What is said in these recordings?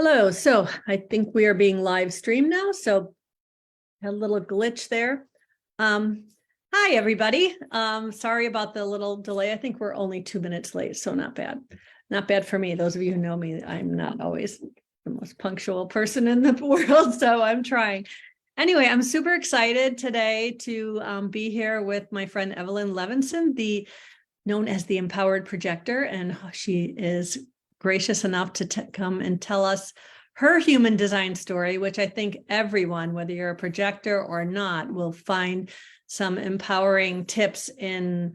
Hello, so I think we are being live streamed now, so a little glitch there. Hi, everybody. Sorry about the little delay. I think we're only 2 minutes late, so not bad. Not bad for me. Those of you who know me, I'm not always the most punctual person in the world, so I'm trying. Anyway, I'm super excited today to be here with my friend Evelyn Levenson, known as the Empowered Projector, and she is gracious enough to come and tell us her human design story, which I think everyone, whether you're a projector or not, will find some empowering tips in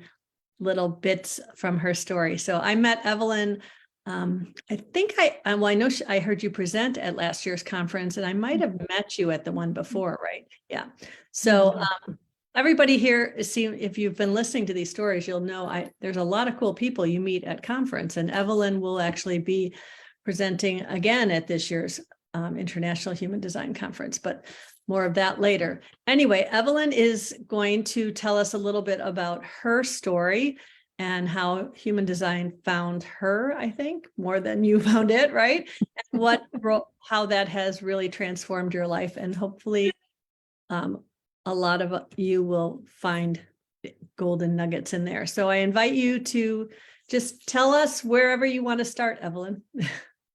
little bits from her story. So I met Evelyn. I think I know I heard you present at last year's conference, and I might have met you at the one before, right? Yeah. So everybody here, if you've been listening to these stories, you'll know there's a lot of cool people you meet at conference, and Evelyn will actually be presenting again at this year's International Human Design Conference, but more of that later. Anyway, Evelyn is going to tell us a little bit about her story and how human design found her, I think, more than you found it, right? And how that has really transformed your life, and hopefully a lot of you will find golden nuggets in there. So I invite you to just tell us wherever you want to start, Evelyn.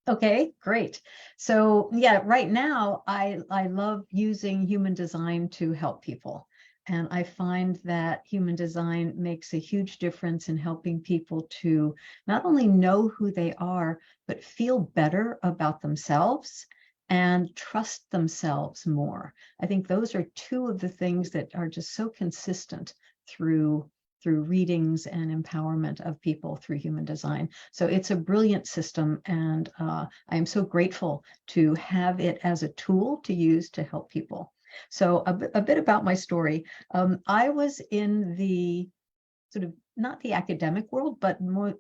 Okay, great. So yeah, right now I love using human design to help people. And I find that human design makes a huge difference in helping people to not only know who they are, but feel better about themselves and trust themselves more. I think those are two of the things that are just so consistent through readings and empowerment of people through human design. So it's a brilliant system, and I am so grateful to have it as a tool to use to help people. So a bit about my story. I was in the sort of not the academic world, but more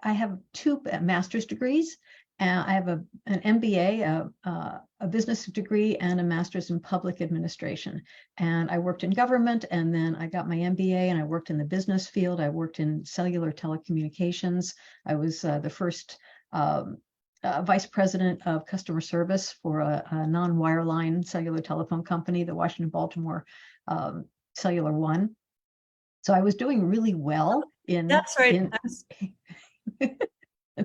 I have 2 master's degrees. I have an MBA, a business degree, and a master's in public administration. And I worked in government, and then I got my MBA, and I worked in the business field. I worked in cellular telecommunications. I was the first vice president of customer service for a non-wireline cellular telephone company, the Washington-Baltimore Cellular One. So I was doing really well in. That's right.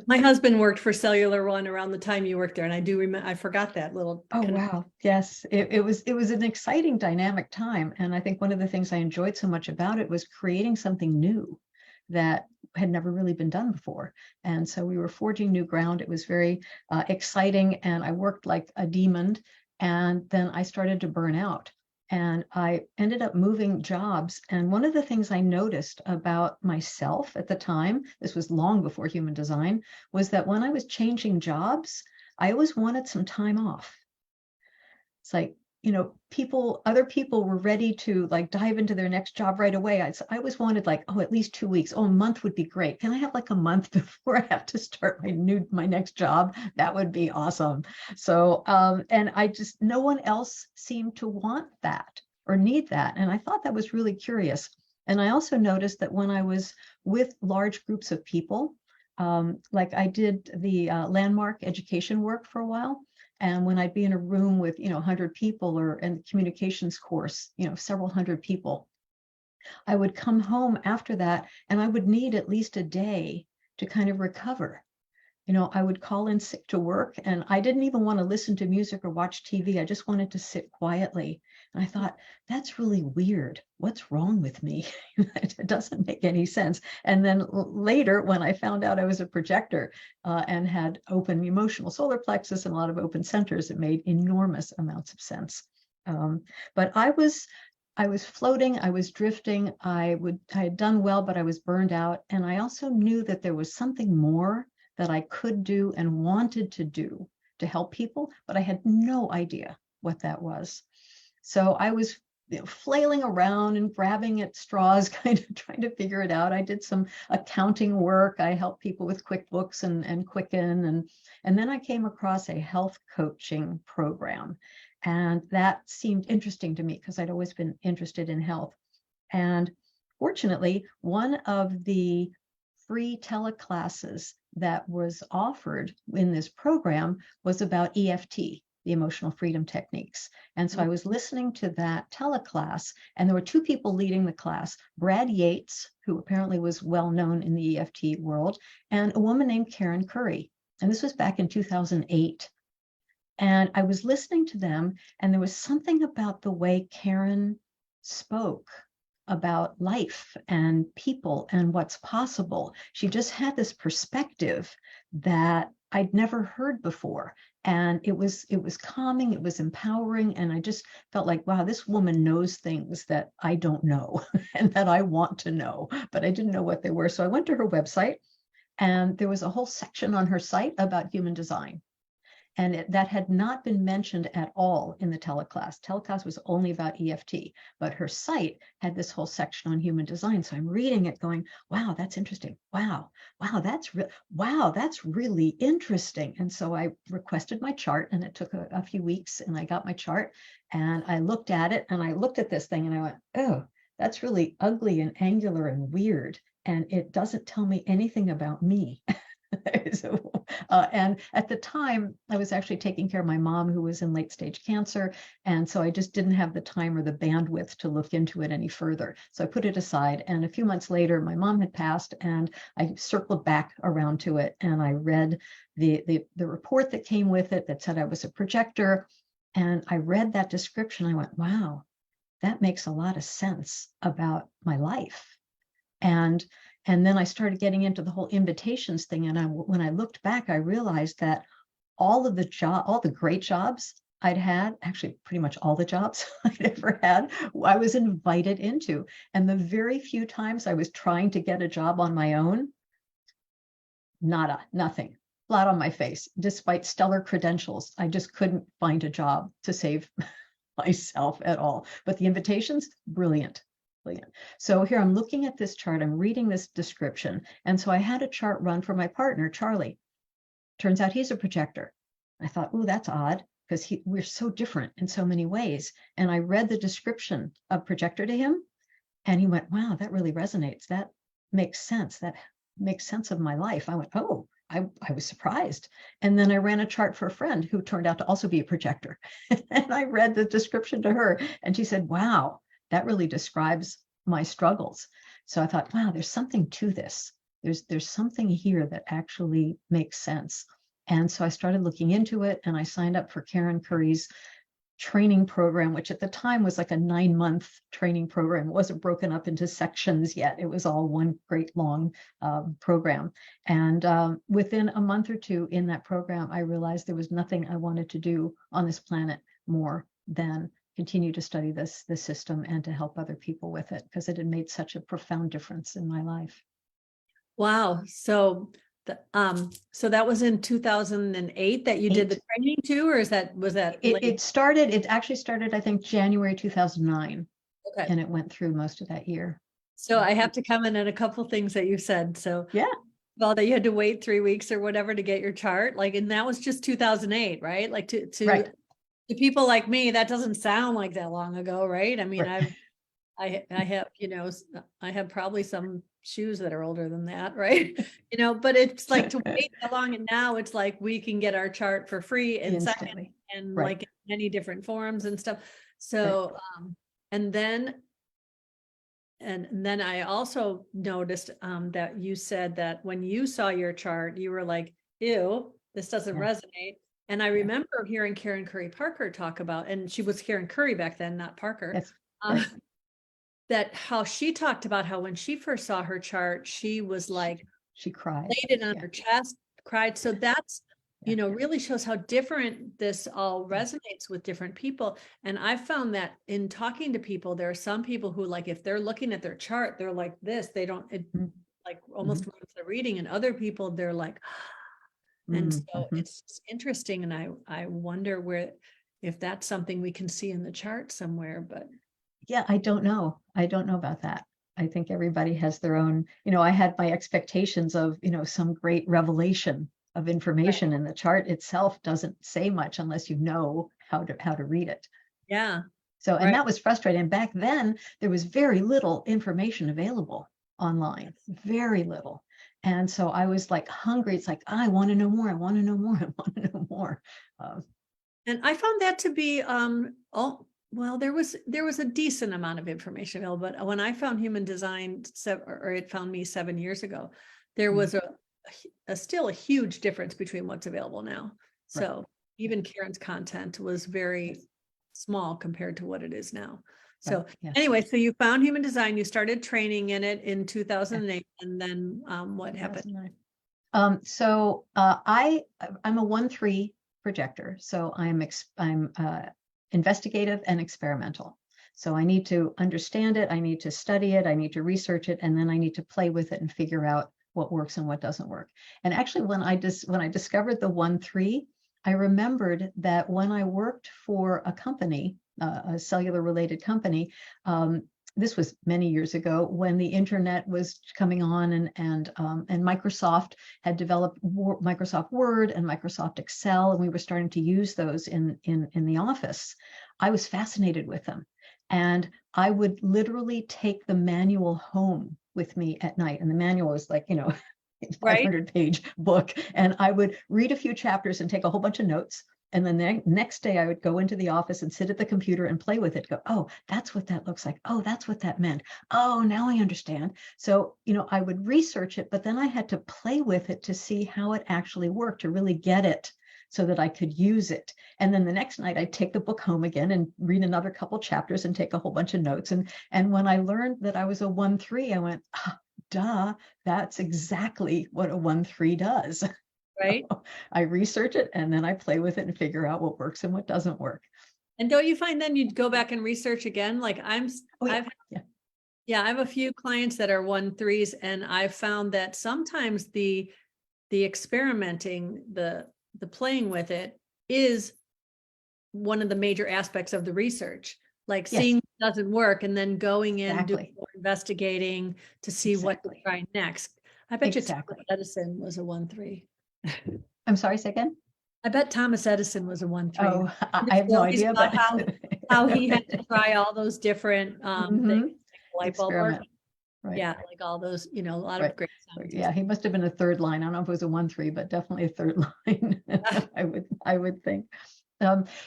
My husband worked for Cellular One around the time you worked there, and I do remember. I forgot that little. Oh wow! Yes, it was an exciting, dynamic time, and I think one of the things I enjoyed so much about it was creating something new that had never really been done before. And so we were forging new ground. It was very exciting, and I worked like a demon. And then I started to burn out. And I ended up moving jobs. And one of the things I noticed about myself at the time, this was long before human design, was that when I was changing jobs, I always wanted some time off. It's like, other people were ready to like dive into their next job right away. I always wanted like, at least 2 weeks. Oh, a month would be great. Can I have like a month before I have to start my next job? That would be awesome. So, and no one else seemed to want that or need that. And I thought that was really curious. And I also noticed that when I was with large groups of people, like I did the landmark education work for a while. And when I'd be in a room with, 100 people, or in the communications course, several hundred people, I would come home after that, and I would need at least a day to kind of recover. I would call in sick to work, and I didn't even want to listen to music or watch TV. I just wanted to sit quietly. And I thought, that's really weird. What's wrong with me? It doesn't make any sense. And then later, when I found out I was a projector and had open emotional solar plexus and a lot of open centers, it made enormous amounts of sense. But I was floating, I was drifting, I had done well, but I was burned out. And I also knew that there was something more that I could do and wanted to do to help people, but I had no idea what that was. So I was flailing around and grabbing at straws, kind of trying to figure it out. I did some accounting work. I helped people with QuickBooks and Quicken. And then I came across a health coaching program. And that seemed interesting to me because I'd always been interested in health. And fortunately, one of the free teleclasses that was offered in this program was about EFT, the emotional freedom techniques. And so I was listening to that teleclass, and there were two people leading the class, Brad Yates, who apparently was well known in the EFT world, and a woman named Karen Curry. And this was back in 2008. And I was listening to them, and there was something about the way Karen spoke about life and people and what's possible. She just had this perspective that I'd never heard before. And it was calming, it was empowering. And I just felt like, wow, this woman knows things that I don't know and that I want to know, but I didn't know what they were. So I went to her website, and there was a whole section on her site about human design. And that had not been mentioned at all in the teleclass. Teleclass was only about EFT, but her site had this whole section on human design. So I'm reading it going, wow, that's interesting. Wow, that's really interesting. And so I requested my chart, and it took a few weeks, and I got my chart, and I looked at it, and I looked at this thing, and I went, oh, that's really ugly and angular and weird. And it doesn't tell me anything about me. So, and at the time, I was actually taking care of my mom, who was in late stage cancer. And so I just didn't have the time or the bandwidth to look into it any further. So I put it aside. And a few months later, my mom had passed, and I circled back around to it. And I read the report that came with it that said I was a projector. And I read that description. I went, wow, that makes a lot of sense about my life. And then I started getting into the whole invitations thing. And when I looked back, I realized that all the great jobs I'd had, actually pretty much all the jobs I'd ever had, I was invited into. And the very few times I was trying to get a job on my own, nothing, flat on my face. Despite stellar credentials, I just couldn't find a job to save myself at all. But the invitations, brilliant. So here I'm looking at this chart, I'm reading this description. And so I had a chart run for my partner, Charlie. Turns out he's a projector. I thought, oh, that's odd, because we're so different in so many ways. And I read the description of projector to him, and he went, wow, that really resonates. That makes sense. That makes sense of my life. I went, oh, I was surprised. And then I ran a chart for a friend who turned out to also be a projector. And I read the description to her, and she said, wow, that really describes my struggles. So I thought, wow, there's something to this. There's something here that actually makes sense. And so I started looking into it, and I signed up for Karen Curry's training program, which at the time was like a 9-month training program. It wasn't broken up into sections yet. It was all one great long program. And within a month or two in that program, I realized there was nothing I wanted to do on this planet more than continue to study the system and to help other people with it, because it had made such a profound difference in my life. Wow. So that was in 2008 that you did the training too, or was that it actually started, I think, January 2009. Okay. And it went through most of that year. So I have to comment on a couple things that you said. So yeah. Well, that you had to wait 3 weeks or whatever to get your chart, and that was just 2008, right? Like to right. To people like me, that doesn't sound like that long ago, right? I mean, right. I have, I have probably some shoes that are older than that, right? But it's like to wait that long, and now it's like we can get our chart for free and second, and right. like in many different forms and stuff. So, right. And then I also noticed that you said that when you saw your chart, you were like, ew, this doesn't resonate. And I remember hearing Karen Curry Parker talk about, and she was Karen Curry back then, not Parker, yes. that how she talked about how when she first saw her chart, she was like, she cried, laid it on her chest, cried. So that's, really shows how different this all resonates with different people. And I found that in talking to people, there are some people who, like, if they're looking at their chart, they're like this, they don't, like almost ruins the reading, and other people, they're like, and so it's interesting. And I wonder if that's something we can see in the chart somewhere, but. Yeah, I don't know about that. I think everybody has their own, I had my expectations of, some great revelation of information, and the chart itself doesn't say much unless you know how to read it. Yeah. So, and that was frustrating. Back then, there was very little information available online, very little. And so I was like hungry. It's like, I want to know more. I want to know more. I want to know more. And I found that to be, oh, well, there was a decent amount of information available, but when I found human design, or it found me 7 years ago, there was still a huge difference between what's available now. So Right. even Karen's content was very small compared to what it is now. So Right. Yes. anyway, so you found human design, you started training in it in 2008, and then what happened? So I'm a 1-3 projector. So I'm investigative and experimental. So I need to understand it, I need to study it, I need to research it, and then I need to play with it and figure out what works and what doesn't work. And actually, when I discovered the 1-3, I remembered that when I worked for a company, a cellular related company, this was many years ago when the internet was coming on, and Microsoft had developed Microsoft Word and Microsoft Excel, and we were starting to use those in the office. I was fascinated with them, and I would literally take the manual home with me at night. And the manual was like, 500-page book, and I would read a few chapters and take a whole bunch of notes. And then the next day I would go into the office and sit at the computer and play with it. Go, oh, that's what that looks like. Oh, that's what that meant. Oh, now I understand. So, I would research it, but then I had to play with it to see how it actually worked, to really get it so that I could use it. And then the next night I'd take the book home again and read another couple chapters and take a whole bunch of notes. And when I learned that I was a 1-3, I went, duh, that's exactly what a 1-3 does. Right. I research it and then I play with it and figure out what works and what doesn't work. And don't you find then you'd go back and research again? Like I have a few clients that are 1-3s, and I've found that sometimes the experimenting, the playing with it is one of the major aspects of the research. Like seeing what doesn't work and then going in, doing more investigating to see what to try next. I bet you Thomas Edison was a 1-3. I'm sorry, say again? I bet Thomas Edison was a 1-3. Oh, I have no idea, but how he had to try all those different things, like light bulb work. Right. Yeah, like all those, a lot of great scientists. Yeah, he must have been a third line. I don't know if it was a 1-3, but definitely a third line. I would think.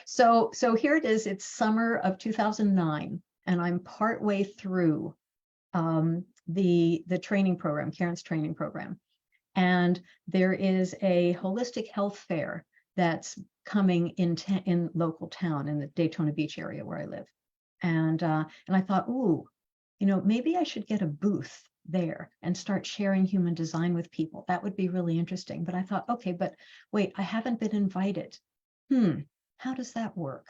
So here it is. It's summer of 2009, and I'm partway through the training program, Karen's training program. And there is a holistic health fair that's coming in local town in the Daytona Beach area where I live. And I thought, ooh, maybe I should get a booth there and start sharing human design with people. That would be really interesting. But I thought, okay, but wait, I haven't been invited. How does that work?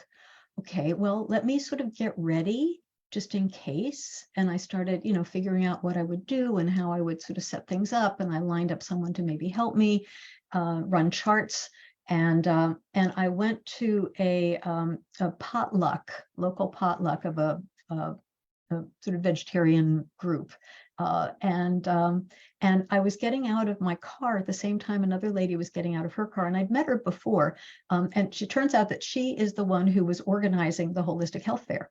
Okay, well, let me sort of get ready just in case. And I started, figuring out what I would do and how I would sort of set things up. And I lined up someone to maybe help me run charts. And I went to a potluck, local potluck of a sort of vegetarian group. And I was getting out of my car at the same time another lady was getting out of her car, and I'd met her before. And she turns out that she is the one who was organizing the holistic health fair.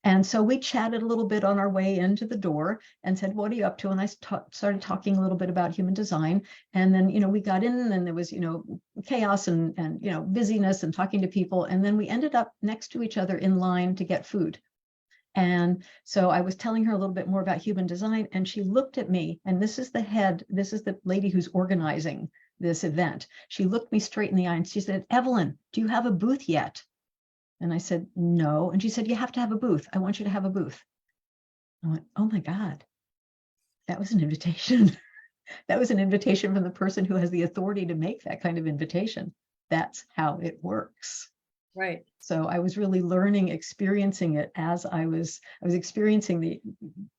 And so we chatted a little bit on our way into the door and said, what are you up to? And I started talking a little bit about human design. And then, we got in, and there was, chaos and busyness and talking to people. And then we ended up next to each other in line to get food. And so I was telling her a little bit more about human design, and she looked at me, and this is the lady who's organizing this event. She looked me straight in the eye and she said, Evelyn, do you have a booth yet? And I said, no. And she said, you have to have a booth. I want you to have a booth. I went, oh my God, that was an invitation. That was an invitation from the person who has the authority to make that kind of invitation. That's how it works. Right. So I was really learning, experiencing it as I was experiencing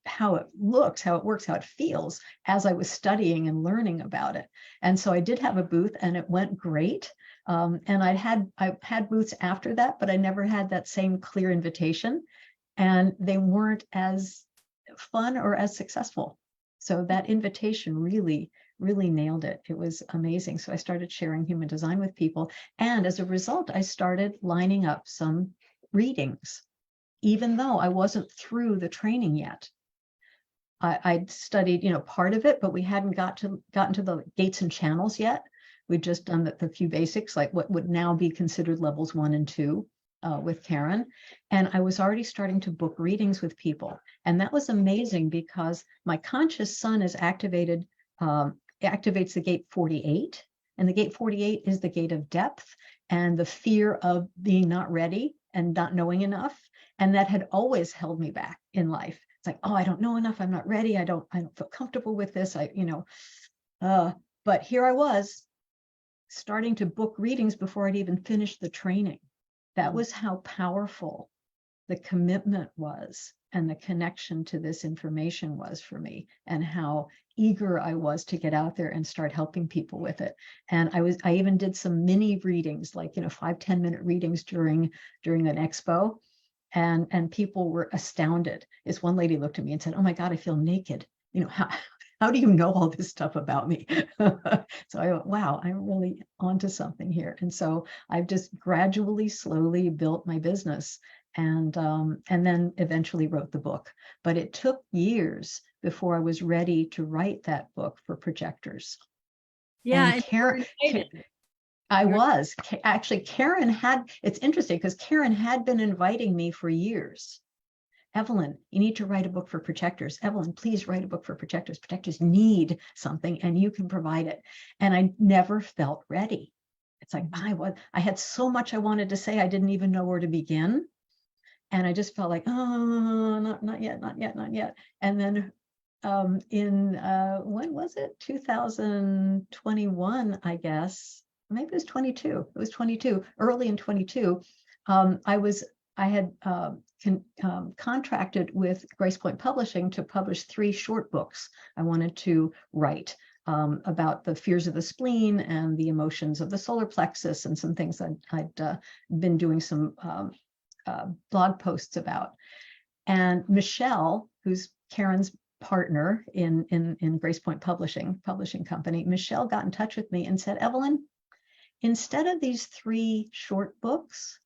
how it looks, how it works, how it feels as I was studying and learning about it. And so I did have a booth, and it went great. And I had booths after that, but I never had that same clear invitation, and they weren't as fun or as successful. So that invitation really nailed it. It was amazing. So I started sharing human design with people. And as a result, I started lining up some readings, even though I wasn't through the training yet. I'd studied, part of it, but we hadn't gotten to the gates and channels yet. We'd just done the few basics, like what would now be considered levels 1 and 2 with Karen. And I was already starting to book readings with people. And that was amazing because my conscious sun is activates the gate 48. And the gate 48 is the gate of depth and the fear of being not ready and not knowing enough. And that had always held me back in life. It's like, oh, I don't know enough. I'm not ready. I don't feel comfortable with this. But here I was starting to book readings before I'd even finished the training. That was how powerful the commitment was and the connection to this information was for me, and how eager I was to get out there and start helping people with it. And I even did some mini readings, like 5-10 minute readings during an expo, and people were astounded. This one lady looked at me and said, "Oh my God, I feel naked. How do you know all this stuff about me?" So I went, wow, I'm really onto something here. And so I've just gradually, slowly built my business, and then eventually wrote the book. But it took years before I was ready to write that book for Projectors. Yeah. And Karen, actually, Karen it's interesting because Karen had been inviting me for years. Evelyn, you need to write a book for Projectors. Evelyn, please write a book for Projectors. Projectors need something and you can provide it. And I never felt ready. It's like I had so much I wanted to say, I didn't even know where to begin. And I just felt like, oh, not yet. And then when was it? 2021, I guess. Maybe it was 22. It was 22, early in 22. I had contracted with Grace Point Publishing to publish 3 short books I wanted to write about the fears of the spleen and the emotions of the solar plexus, and some things I'd been doing some blog posts about. And Michelle, who's Karen's partner in Grace Point publishing company, Michelle got in touch with me and said, "Evelyn, instead of these 3 short books,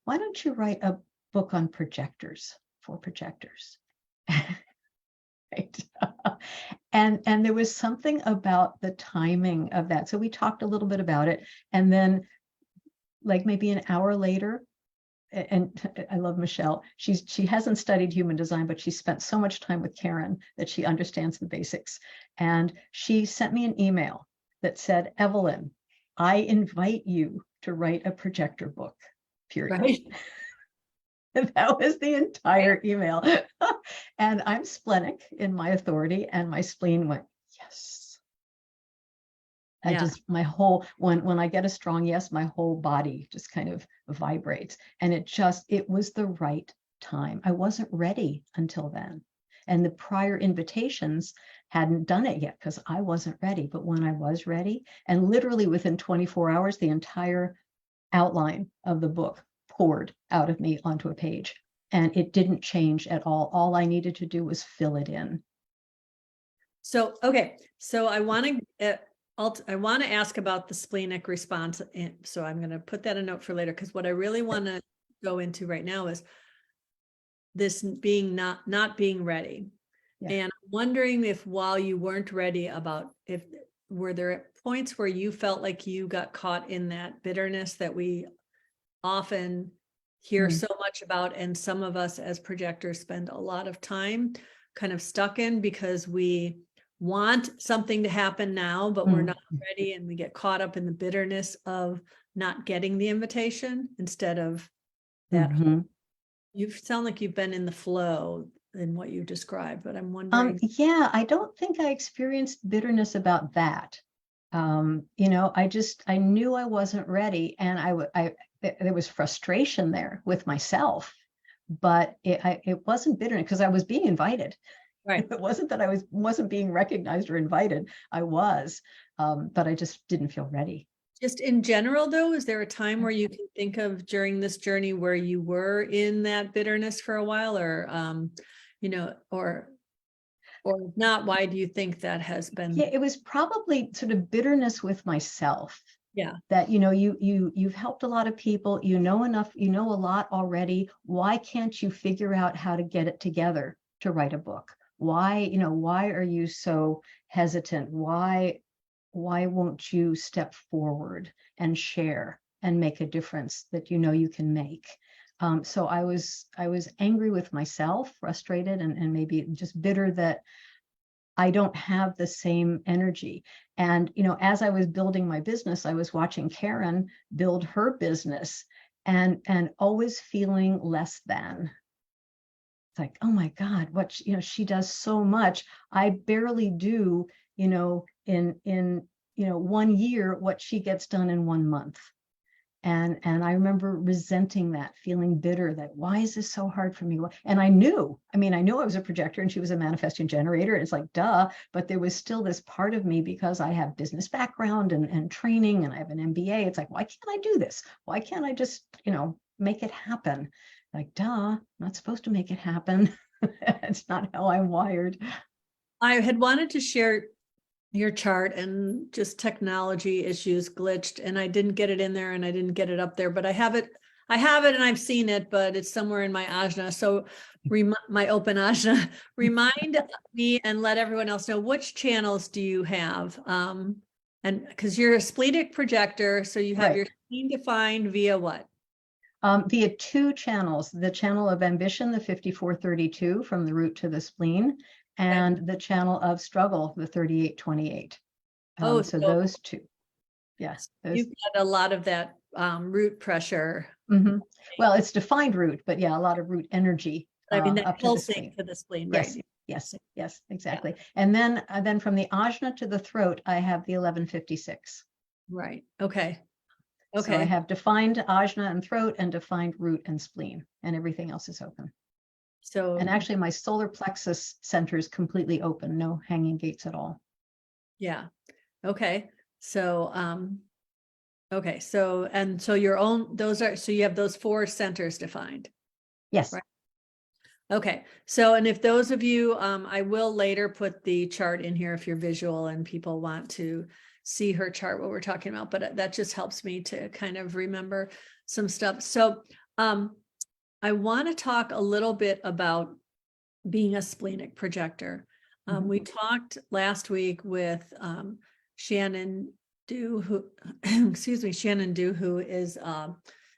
why don't you write a book on projectors for Projectors?" Right. And there was something about the timing of that. So we talked a little bit about it. And then, like, maybe an hour later, and I love Michelle. She hasn't studied human design, but she spent so much time with Karen that she understands the basics. And she sent me an email that said, "Evelyn, I invite you to write a projector book, period." Right. And that was the entire email. And I'm splenic in my authority, and my spleen went, yes. I just, my whole, when I get a strong yes, my whole body just kind of vibrates. And it was the right time. I wasn't ready until then. And the prior invitations hadn't done it yet because I wasn't ready. But when I was ready, and literally within 24 hours, the entire outline of the book poured out of me onto a page. And it didn't change at all. All I needed to do was fill it in. So, okay. So I want to ask about the splenic response. And so I'm going to put that a note for later, because what I really want to go into right now is this being not being ready. Yeah. And I'm wondering if, while you weren't ready, were there points where you felt like you got caught in that bitterness that we often hear so much about, and some of us as projectors spend a lot of time kind of stuck in, because we want something to happen now, but we're not ready, and we get caught up in the bitterness of not getting the invitation instead of that. You sound like you've been in the flow in what you described, but I'm wondering. Yeah, I don't think I experienced bitterness about that. I knew I wasn't ready, and there was frustration there with myself, but it wasn't bitterness because I was being invited. Right. It wasn't that I wasn't being recognized or invited. I was, but I just didn't feel ready. Just in general, though, is there a time where you can think of during this journey where you were in that bitterness for a while, or, or not? Why do you think that has been? Yeah, it was probably sort of bitterness with myself. Yeah. That, you've helped a lot of people, enough, a lot already. Why can't you figure out how to get it together to write a book? Why, why are you so hesitant? Why won't you step forward and share and make a difference that you can make? So I was angry with myself, frustrated, and maybe just bitter that I don't have the same energy. And as I was building my business, I was watching Karen build her business, and always feeling less than. It's like, oh my God, what she does so much. I barely do, in 1 year what she gets done in 1 month. And I remember resenting that, feeling bitter that why is this so hard for me? And I knew I was a projector and she was a manifesting generator. It's like, duh, but there was still this part of me, because I have business background and training, and I have an MBA. It's like, why can't I do this? Why can't I just, make it happen? Like, duh, I'm not supposed to make it happen. It's not how I'm wired. I had wanted to share your chart, and just technology issues glitched, and I didn't get it in there, and I didn't get it up there, but I have it and I've seen it, but it's somewhere in my ajna. So my open ajna, remind me and let everyone else know, which channels do you have? And because you're a splenic projector, so you have Right. your spleen defined via what? Via 2 channels, the channel of ambition, the 5432 from the root to the spleen, and the channel of struggle, the 3828. Oh, So so those 2. Yes. you've got a lot of that root pressure. Mhm. Well, it's defined root, but yeah, a lot of root energy I mean, up that to the pulsing spleen. to the spleen, Yes, right? yes, exactly. And then from the ajna to the throat, I have the 1156. Right. Okay. So I Okay. have defined ajna and throat, and defined root and spleen, and everything else is open. So, And actually my solar plexus center is completely open, no hanging gates at all. yeah. Okay. So, okay. So, and so your own, so you have those 4 centers defined. Yes. Right. Okay. So, and if those of you, I will later put the chart in here if you're visual and people want to see her chart, what we're talking about, but that just helps me to kind of remember some stuff. So, I want to talk a little bit about being a splenic projector. We talked last week with Shannon Dew, who, excuse me, Shannon Dew, who is a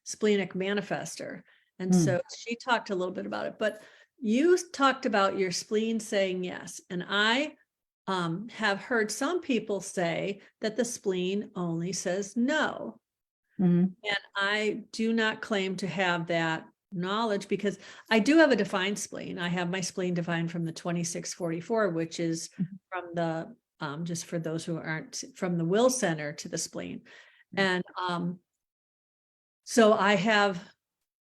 splenic manifester. And so she talked a little bit about it, but you talked about your spleen saying yes. And I have heard some people say that the spleen only says no. And I do not claim to have that knowledge, because I do have a defined spleen. I have my spleen defined from the 2644, which is from the, just for those who aren't, from the will center to the spleen. And so I have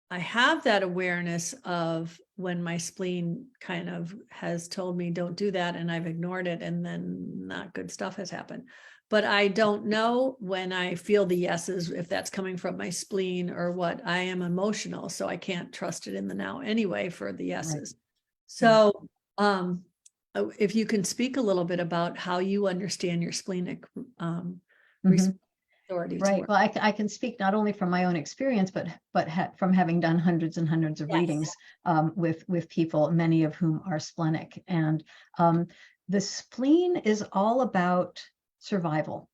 that awareness of when my spleen kind of has told me don't do that, and I've ignored it, and then not good stuff has happened. But I don't know when I feel the yeses, if that's coming from my spleen or what. I am emotional, so I can't trust it in the now anyway for the yeses. Right. So if you can speak a little bit about how you understand your splenic authority. Right. Well, I can speak not only from my own experience, but from having done hundreds and hundreds of readings with people, many of whom are splenic. And the spleen is all about survival,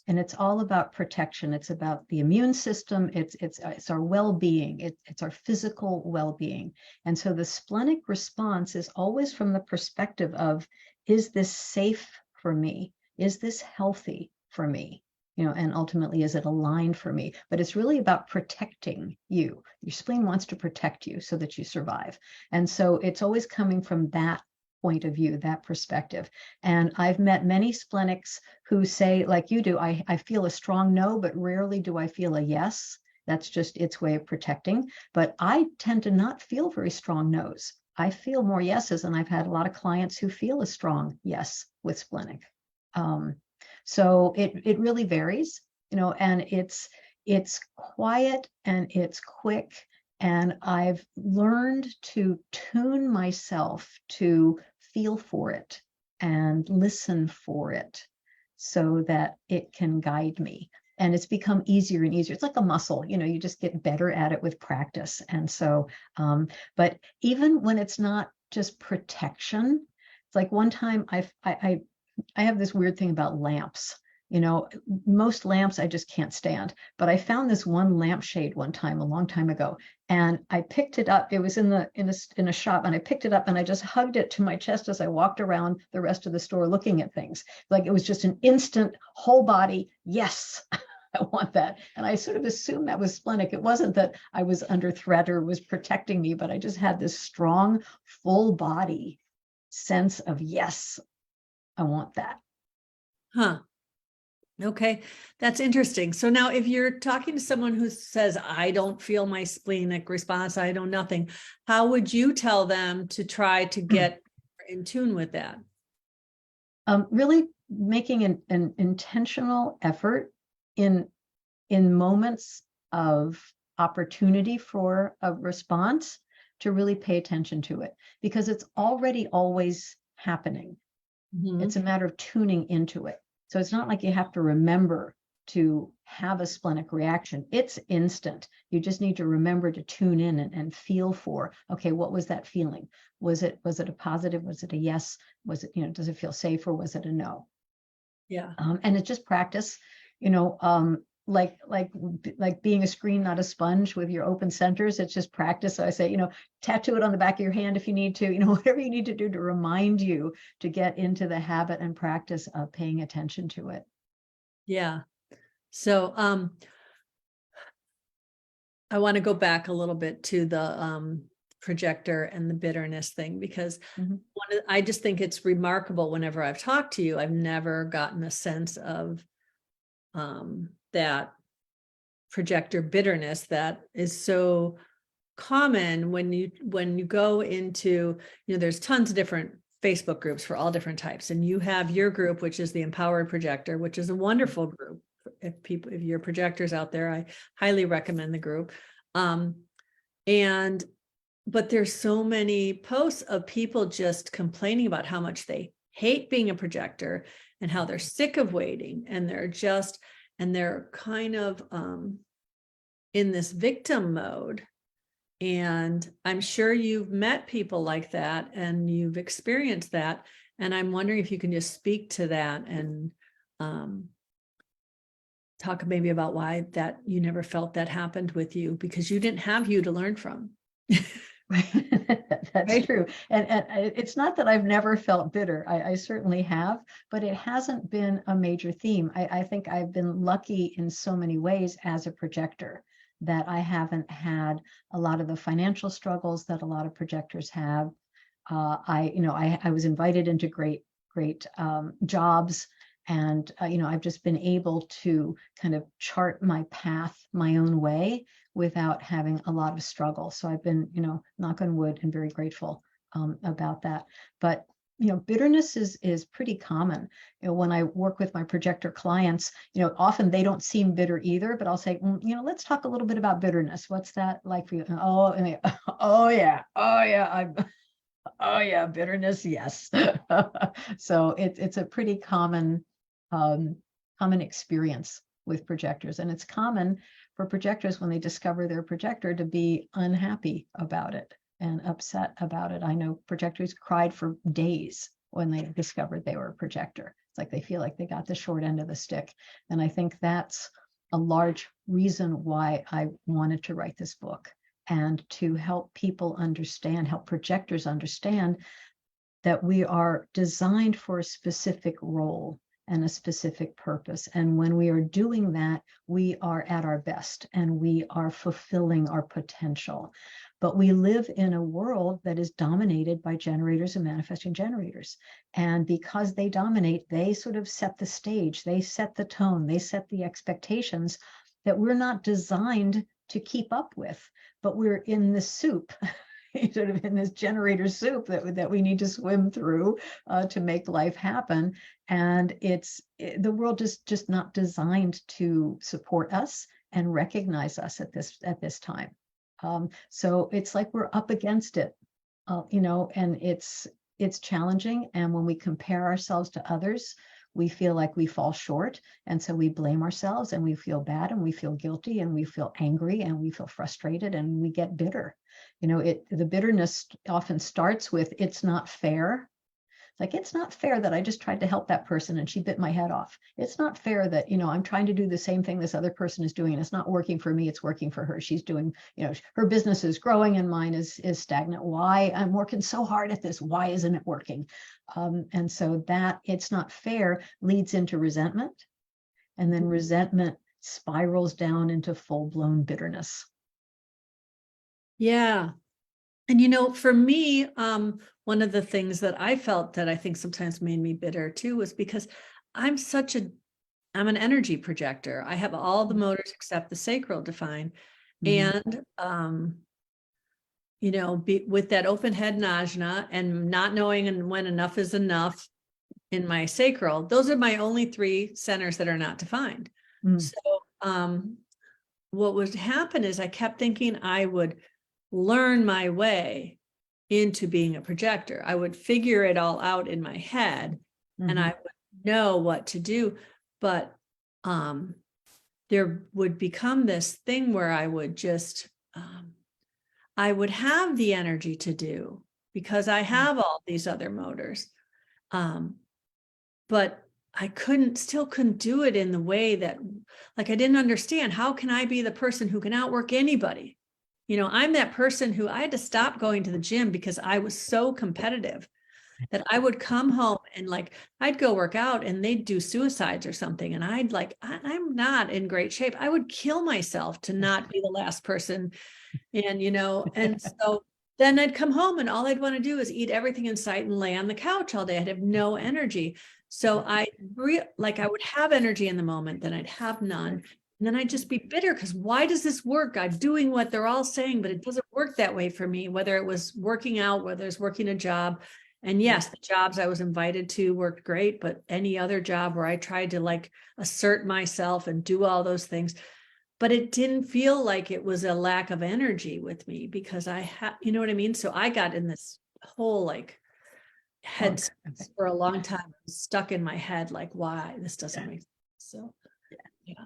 and it's all about protection. It's about the immune system. It's our well-being. It's our physical well-being. And so the splenic response is always from the perspective of, is this safe for me? Is this healthy for me? And ultimately, is it aligned for me? But it's really about protecting you. Your spleen wants to protect you so that you survive. And so it's always coming from that point of view, that perspective. And I've met many splenics who say, like you do, I feel a strong no, but rarely do I feel a yes. That's just its way of protecting. But I tend to not feel very strong no's. I feel more yeses, and I've had a lot of clients who feel a strong yes with splenic. So it really varies, and it's quiet and it's quick. And I've learned to tune myself to feel for it and listen for it so that it can guide me. And it's become easier and easier. It's like a muscle, you just get better at it with practice. And so, but even when it's not just protection, It's like one time I have this weird thing about lamps. You know, most lamps I just can't stand. But I found this one lampshade one time, a long time ago, and I picked it up. It was in a shop, and I picked it up and I just hugged it to my chest as I walked around the rest of the store looking at things. Like it was just an instant whole body, yes, I want that. And I sort of assumed that was splenic. It wasn't that I was under threat or was protecting me, but I just had this strong, full body sense of, yes, I want that. Huh. Okay, that's interesting. So now if you're talking to someone who says, I don't feel my splenic response, I don't nothing, how would you tell them to try to get in tune with that? Really making an intentional effort in moments of opportunity for a response to really pay attention to it, because it's already always happening. Mhm. It's a matter of tuning into it. So it's not like you have to remember to have a splenic reaction. It's instant. You just need to remember to tune in and feel for, okay, what was that feeling? Was it a positive? Was it a yes? Was it, you know, does it feel safe, or was it a no? Yeah. And it's just practice, you know, like being a screen, not a sponge, with your open centers. It's just practice. So I say, you know, tattoo it on the back of your hand if you need to, you know, whatever you need to do to remind you to get into the habit and practice of paying attention to it. Yeah. So I want to go back a little bit to the projector and the bitterness thing, because I just think it's remarkable. Whenever I've talked to you, I've never gotten a sense of that projector bitterness that is so common when you go into, you know, there's tons of different Facebook groups for all different types, and you have your group, which is the Empowered Projector, which is a wonderful group. If you're projectors out there, I highly recommend the group. But there's so many posts of people just complaining about how much they hate being a projector and how they're sick of waiting, and they're kind of in this victim mode. And I'm sure you've met people like that and you've experienced that. And I'm wondering if you can just speak to that and talk maybe about why that you never felt that happened with you, because you didn't have you to learn from. That's Right? true. And it's not that I've never felt bitter. I certainly have, but it hasn't been a major theme. I think I've been lucky in so many ways as a projector that I haven't had a lot of the financial struggles that a lot of projectors have. I was invited into great jobs, and I've just been able to kind of chart my path my own way without having a lot of struggle. So I've been, knock on wood, and very grateful about that. But bitterness is pretty common. When I work with my projector clients, often they don't seem bitter either, but I'll say, let's talk a little bit about bitterness. What's that like for you? Oh yeah, oh yeah, bitterness, yes. So it's a pretty common experience with projectors, and it's common for projectors when they discover their projector to be unhappy about it and upset about it. I know projectors cried for days when they discovered they were a projector. It's like they feel like they got the short end of the stick. And I think that's a large reason why I wanted to write this book, and to help people understand, help projectors understand that we are designed for a specific role and a specific purpose. And when we are doing that, we are at our best and we are fulfilling our potential. But we live in a world that is dominated by generators and manifesting generators. And because they dominate, they sort of set the stage, they set the tone, they set the expectations that we're not designed to keep up with, but we're in the soup. Sort of in this generator soup that we need to swim through to make life happen. And the world is just not designed to support us and recognize us at this time. So it's like we're up against it, and it's challenging. And when we compare ourselves to others, we feel like we fall short. And so we blame ourselves, and we feel bad, and we feel guilty, and we feel angry, and we feel frustrated, and we get bitter. The bitterness often starts with, it's not fair. Like, it's not fair that I just tried to help that person and she bit my head off. It's not fair that, I'm trying to do the same thing this other person is doing and it's not working for me, it's working for her. She's doing, her business is growing and mine is stagnant. Why? I'm working so hard at this. Why isn't it working? And so that it's not fair leads into resentment. And then resentment spirals down into full-blown bitterness. Yeah. And for me, one of the things that I felt that I think sometimes made me bitter too was because I'm an energy projector. I have all the motors except the sacral defined. And with that open head and ajna and not knowing when enough is enough in my sacral, those are my only 3 centers that are not defined. So what would happen is I kept thinking I would learn my way into being a projector. I would figure it all out in my head and I would know what to do. But there would become this thing where I would just, I would have the energy to do because I have all these other motors. But I still couldn't do it in the way that, like, I didn't understand, how can I be the person who can outwork anybody? I'm that person who I had to stop going to the gym because I was so competitive that I would come home and I'd go work out and they'd do suicides or something. And I'm not in great shape. I would kill myself to not be the last person. And so then I'd come home and all I'd want to do is eat everything in sight and lay on the couch all day. I'd have no energy. So I would have energy in the moment, then I'd have none. And then I'd just be bitter because why does this work? I'm doing what they're all saying, but it doesn't work that way for me, whether it was working out, whether it's working a job. And yes, the jobs I was invited to worked great, but any other job where I tried to assert myself and do all those things, but it didn't feel like it was a lack of energy with me because you know what I mean? So I got in this whole head for a long time, stuck in my head, why this doesn't make sense. So, yeah.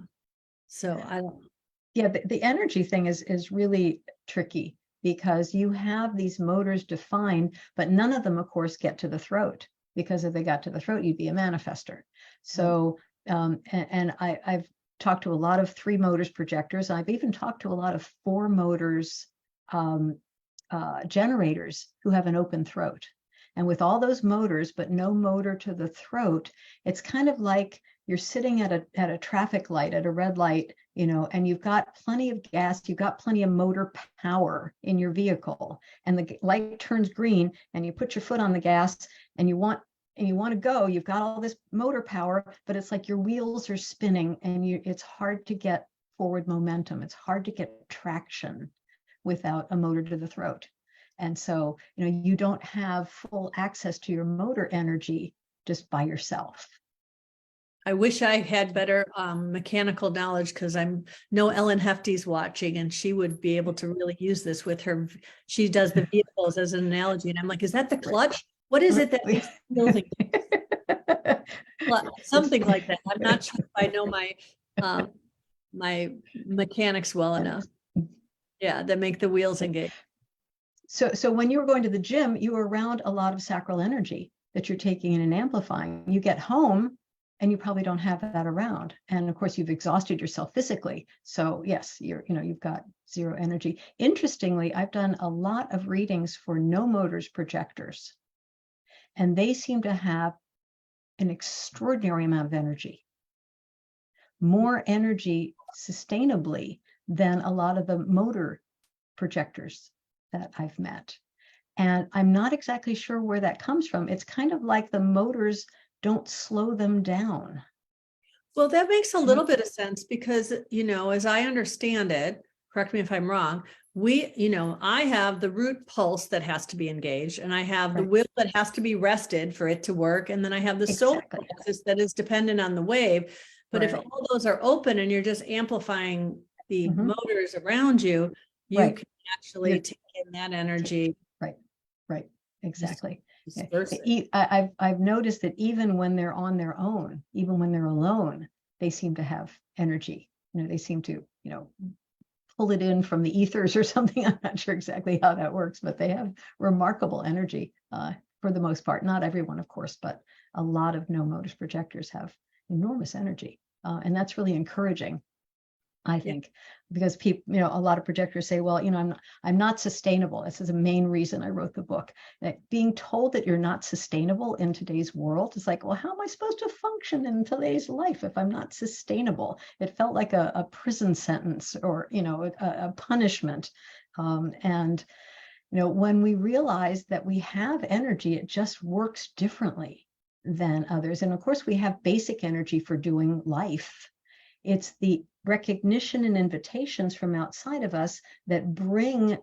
So I don't. Yeah, the energy thing is really tricky because you have these motors defined, but none of them, of course, get to the throat, because if they got to the throat, you'd be a manifester. So, I've talked to a lot of 3 motors projectors. I've even talked to a lot of 4 motors generators who have an open throat. And with all those motors, but no motor to the throat, it's kind of like you're sitting at a traffic light, at a red light, and you've got plenty of gas, you've got plenty of motor power in your vehicle, and the light turns green, and you put your foot on the gas, and you want to go. You've got all this motor power, but it's like your wheels are spinning, and it's hard to get forward momentum. It's hard to get traction without a motor to the throat. And so, you don't have full access to your motor energy just by yourself. I wish I had better mechanical knowledge, because I know Ellen Hefty's watching and she would be able to really use this with her. She does the vehicles as an analogy. And I'm like, is that the clutch? What is it that makes the wheels engage? Something like that. I'm not sure if I know my mechanics well enough. Yeah, that make the wheels engage. So when you were going to the gym, you were around a lot of sacral energy that you're taking in and amplifying. You get home and you probably don't have that around. And of course, you've exhausted yourself physically. So yes, you've got 0 energy. Interestingly, I've done a lot of readings for no motors projectors, and they seem to have an extraordinary amount of energy, more energy sustainably than a lot of the motor projectors that I've met. And I'm not exactly sure where that comes from. It's kind of like the motors don't slow them down. Well, that makes a little bit of sense because, as I understand it, correct me if I'm wrong, I have the root pulse that has to be engaged, and I have the will that has to be rested for it to work. And then I have the solar plexus that is dependent on the wave. But if all those are open and you're just amplifying the motors around you, you can actually take in that energy. Right. Exactly. I've noticed that even when they're on their own, even when they're alone, they seem to have energy. They seem to, pull it in from the ethers or something. I'm not sure exactly how that works, but they have remarkable energy for the most part, not everyone, of course, but a lot of no motive projectors have enormous energy. And that's really encouraging, I think, because people, a lot of projectors say, well, I'm not sustainable. This is the main reason I wrote the book. That being told that you're not sustainable in today's world is like, well, how am I supposed to function in today's life if I'm not sustainable? It felt like a prison sentence or, a punishment. When we realize that we have energy, it just works differently than others. And of course, we have basic energy for doing life. It's the recognition and invitations from outside of us that bring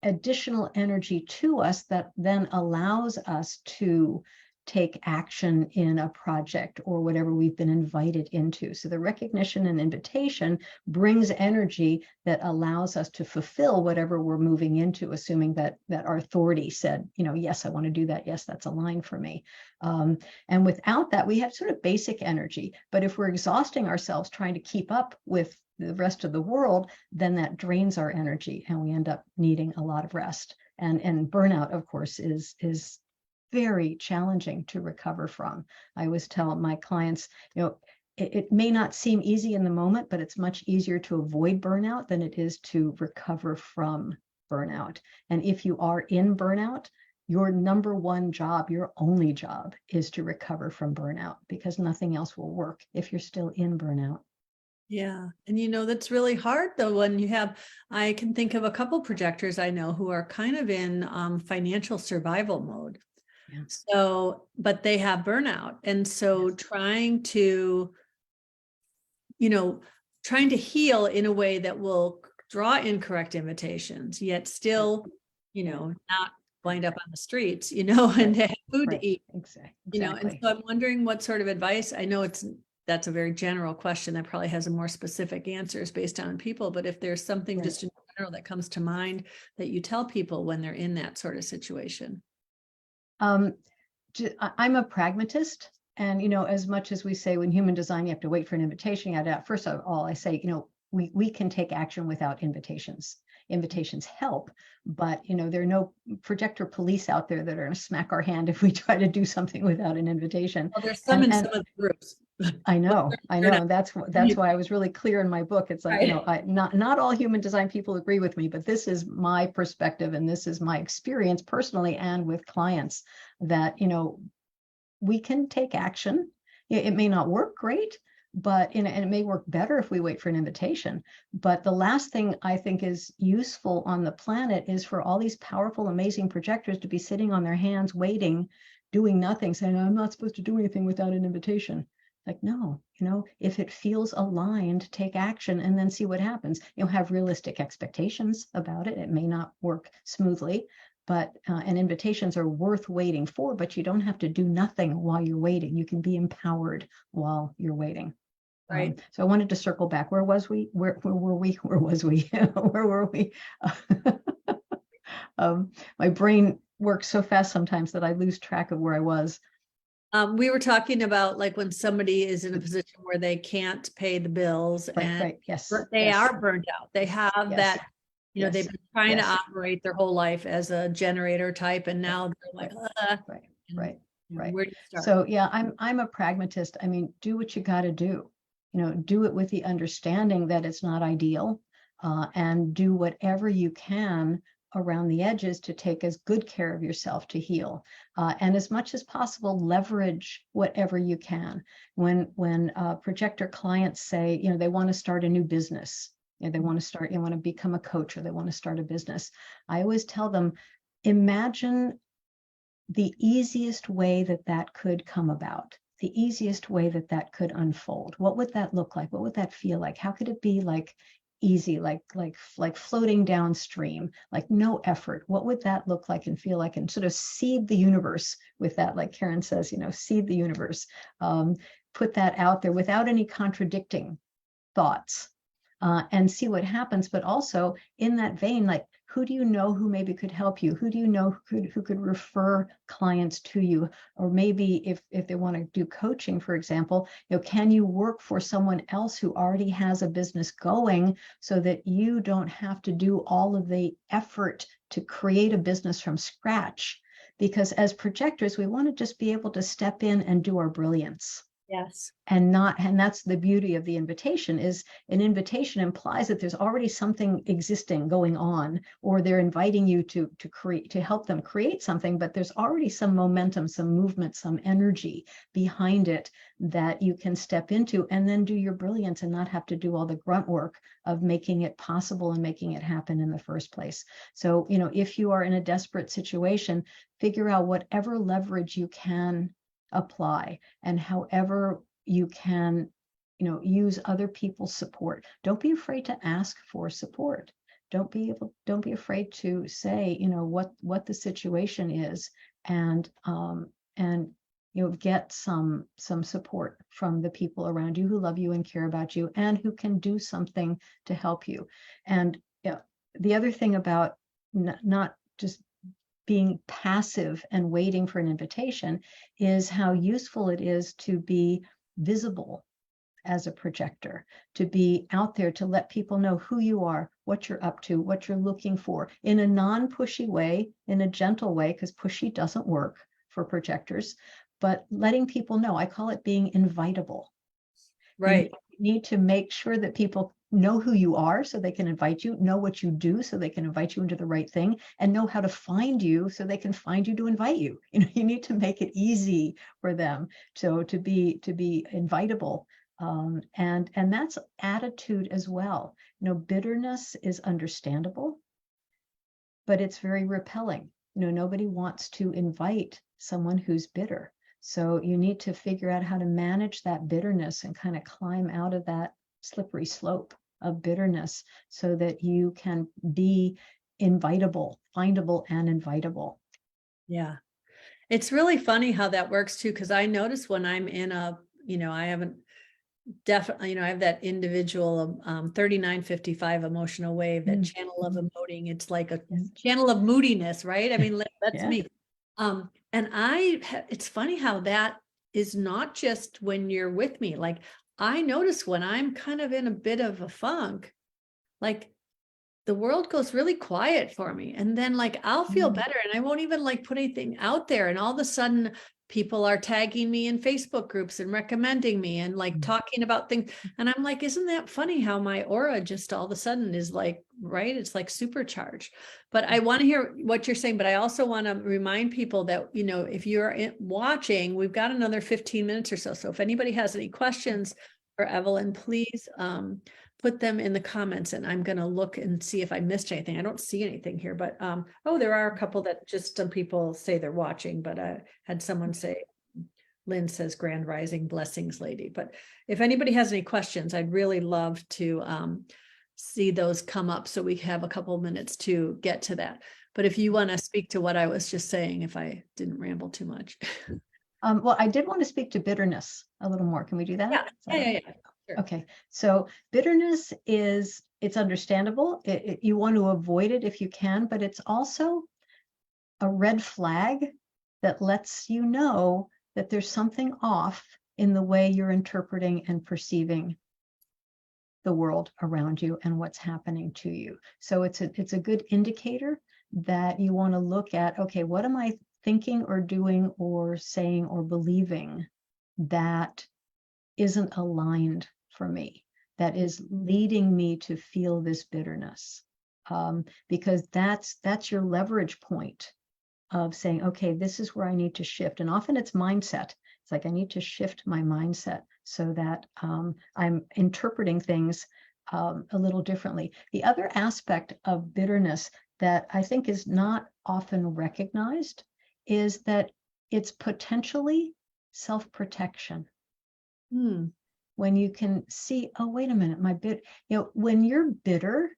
additional energy to us that then allows us to take action in a project or whatever we've been invited into. So the recognition and invitation brings energy that allows us to fulfill whatever we're moving into, assuming that our authority said, yes, I want to do that. Yes, that's aligned for me. And without that, we have sort of basic energy. But if we're exhausting ourselves trying to keep up with the rest of the world, then that drains our energy and we end up needing a lot of rest. And burnout, of course, is very challenging to recover from. I always tell my clients, it may not seem easy in the moment, but it's much easier to avoid burnout than it is to recover from burnout. And if you are in burnout, your number one job, your only job, is to recover from burnout, because nothing else will work if you're still in burnout. Yeah. And that's really hard though, when I can think of a couple projectors I know who are kind of in financial survival mode. Yeah. So, but they have burnout. And so trying to heal in a way that will draw incorrect invitations, yet still, not wind up on the streets, and have food to eat. Exactly. And so I'm wondering what sort of advice, I know that's a very general question that probably has a more specific answers based on people, but if there's something just in general that comes to mind that you tell people when they're in that sort of situation. I'm a pragmatist. And, as much as we say when human design, you have to wait for an invitation, first of all, I say, we can take action without invitations. Invitations help, but, there are no projector police out there that are going to smack our hand if we try to do something without an invitation. Well, there's some in some of the groups. I know. That's why I was really clear in my book. It's like, not all human design people agree with me, but this is my perspective and this is my experience personally and with clients that, we can take action. It may not work great, but and it may work better if we wait for an invitation. But the last thing I think is useful on the planet is for all these powerful, amazing projectors to be sitting on their hands, waiting, doing nothing, saying, I'm not supposed to do anything without an invitation. Like, no, if it feels aligned, take action and then see what happens. Have realistic expectations about it. It may not work smoothly, but and invitations are worth waiting for, but you don't have to do nothing while you're waiting. You can be empowered while you're waiting. Right. So I wanted to circle back. Where was we? Where were we? Where was we? Where were we? My brain works so fast sometimes that I lose track of where I was. We were talking about like when somebody is in a position where they can't pay the bills Yes, they are burned out. They have that, they've been trying to operate their whole life as a generator type, and now they're like, right. Where do you start? So I'm a pragmatist. I mean, do what you got to do. Do it with the understanding that it's not ideal, and do whatever you can around the edges to take as good care of yourself to heal, and as much as possible leverage whatever you can. When projector clients say they want to start a new business, they want to become a coach, or they want to start a business, I always tell them, imagine the easiest way that could come about, the easiest way that could unfold. What would that look like? What would that feel like? How could it be like easy, like floating downstream, like no effort? What would that look like and feel like? And sort of seed the universe with that, like Karen says, seed the universe, put that out there without any contradicting thoughts, and see what happens. But also in that vein, like, who do you know who maybe could help you? Who do you know who could refer clients to you? Or maybe if they want to do coaching, for example, can you work for someone else who already has a business going so that you don't have to do all of the effort to create a business from scratch? because as projectors, we want to just be able to step in and do our brilliance. Yes. And that's the beauty of the invitation. Is an invitation implies that there's already something existing going on, or they're inviting you to create, to help them create something, but there's already some momentum, some movement, some energy behind it that you can step into and then do your brilliance and not have to do all the grunt work of making it possible and making it happen in the first place. So, if you are in a desperate situation, figure out whatever leverage you can apply, and however you can, use other people's support. Don't be afraid to ask for support. Don't be afraid to say, what the situation is, and get some support from the people around you who love you and care about you and who can do something to help you. And the other thing about not just being passive and waiting for an invitation is how useful it is to be visible as a projector, to be out there, to let people know who you are, what you're up to, what you're looking for, in a non-pushy way, in a gentle way, because pushy doesn't work for projectors, but letting people know. I call it being invitable. Right. You need to make sure that people know who you are so they can invite you, know what you do so they can invite you into the right thing, and know how to find you so they can find you to invite you. You need to make it easy for them to be invitable. And that's attitude as well. Bitterness is understandable, but it's very repelling. Nobody wants to invite someone who's bitter. So you need to figure out how to manage that bitterness and kind of climb out of that slippery slope of bitterness so that you can be invitable, findable, and invitable. Yeah. It's really funny how that works too, because I notice when I'm in a, I haven't definitely, I have that individual 3955 emotional wave, that channel of emoting. It's like a channel of moodiness, right? I mean, that's me. And it's funny how that is not just when you're with me. Like, I notice when I'm kind of in a bit of a funk, like the world goes really quiet for me. And then like, I'll feel better and I won't even like put anything out there. And all of a sudden people are tagging me in Facebook groups and recommending me and like talking about things. And I'm like, isn't that funny how my aura just all of a sudden is like, right? It's like supercharged. But I want to hear what you're saying, but I also want to remind people that, if you're watching, we've got another 15 minutes or so. So if anybody has any questions for Evelyn, please put them in the comments, and I'm going to look and see if I missed anything. I don't see anything here, but there are a couple that just some people say they're watching, but I had someone say, Lynn says Grand Rising, blessings lady. But if anybody has any questions, I'd really love to see those come up so we have a couple of minutes to get to that. But if you want to speak to what I was just saying, if I didn't ramble too much. Well, I did want to speak to bitterness a little more. Can we do that? Yeah. Sure. Okay. So bitterness it's understandable. You want to avoid it if you can, but it's also a red flag that lets you know that there's something off in the way you're interpreting and perceiving the world around you and what's happening to you. So it's a good indicator that you want to look at, okay, what am I thinking or doing or saying or believing that isn't aligned for me, that is leading me to feel this bitterness, because that's your leverage point of saying, okay, this is where I need to shift. And often it's mindset. It's like I need to shift my mindset so that I'm interpreting things a little differently. The other aspect of bitterness that I think is not often recognized is that it's potentially self-protection. When you can see, oh, wait a minute, when you're bitter,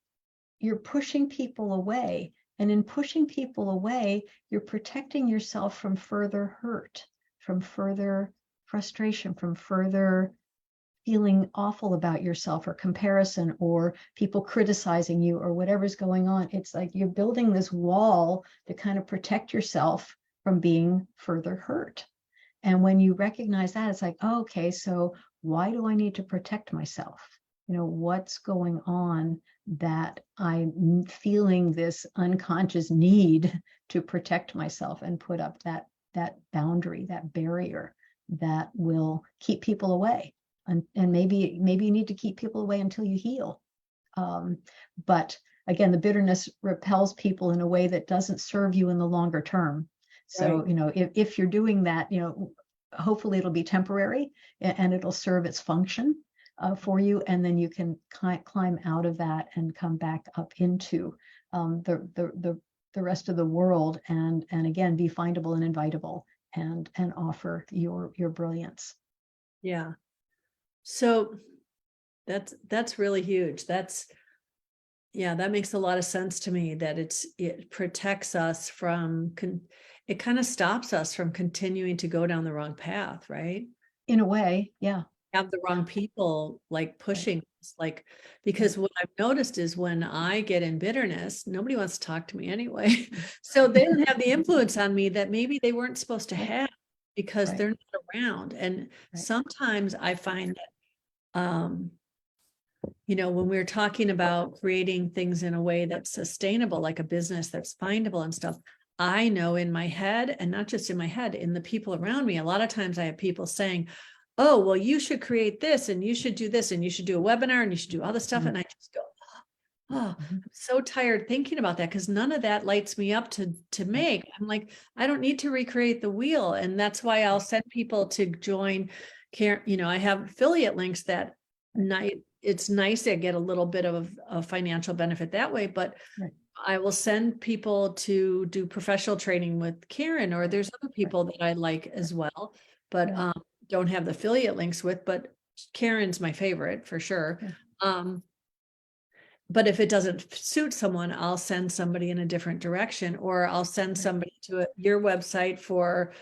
you're pushing people away. And in pushing people away, you're protecting yourself from further hurt, from further frustration, from further feeling awful about yourself or comparison or people criticizing you or whatever's going on. It's like you're building this wall to kind of protect yourself from being further hurt. And when you recognize that, it's like, oh, okay, so why do I need to protect myself? what's going on that I'm feeling this unconscious need to protect myself and put up that boundary, that barrier that will keep people away. And maybe you need to keep people away until you heal. But again, the bitterness repels people in a way that doesn't serve you in the longer term. So, Right. if you're doing that, hopefully it'll be temporary and it'll serve its function for you. And then you can climb out of that and come back up into the rest of the world and again, be findable and invitable and offer your brilliance. Yeah. So that's really huge. Yeah, that makes a lot of sense to me, that it protects us from, it kind of stops us from continuing to go down the wrong path, right? In a way, yeah. Have the wrong people like pushing us, like, because what I've noticed is when I get in bitterness, nobody wants to talk to me anyway. So they don't have the influence on me that maybe they weren't supposed to have, because Right. they're not around. And sometimes I find that, when we're talking about creating things in a way that's sustainable, like a business that's findable and stuff, I know in my head, and not just in my head, in the people around me, a lot of times I have people saying, oh, well, you should create this and you should do this and you should do a webinar and you should do all this stuff. And I just go, oh, I'm so tired thinking about that, because none of that lights me up to make. I'm like, I don't need to recreate the wheel. And that's why I'll send people to join I have affiliate links that it's nice to get a little bit of a financial benefit that way, but I will send people to do professional training with Karen, or there's other people that I like as well, but don't have the affiliate links with, but Karen's my favorite for sure. But if it doesn't suit someone, I'll send somebody in a different direction, or I'll send somebody to your website for,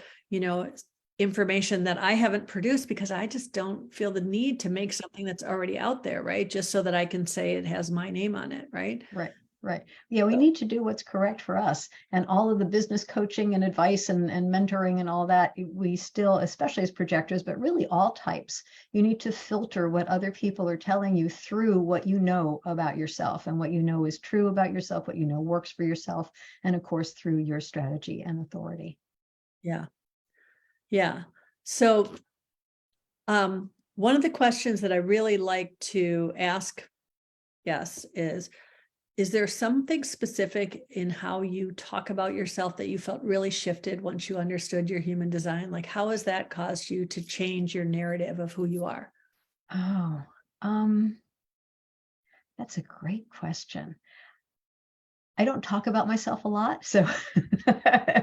information that I haven't produced, because I just don't feel the need to make something that's already out there, right? Just so that I can say it has my name on it, right? Right. Yeah, we need to do what's correct for us. And all of the business coaching and advice and mentoring and all that, we still, especially as projectors, but really all types, you need to filter what other people are telling you through what you know about yourself and what you know is true about yourself, what you know works for yourself, and of course, through your strategy and authority. Yeah. Yeah. So one of the questions that I really like to ask guests is there something specific in how you talk about yourself that you felt really shifted once you understood your human design? Like, how has that caused you to change your narrative of who you are? Oh, that's a great question. I don't talk about myself a lot, so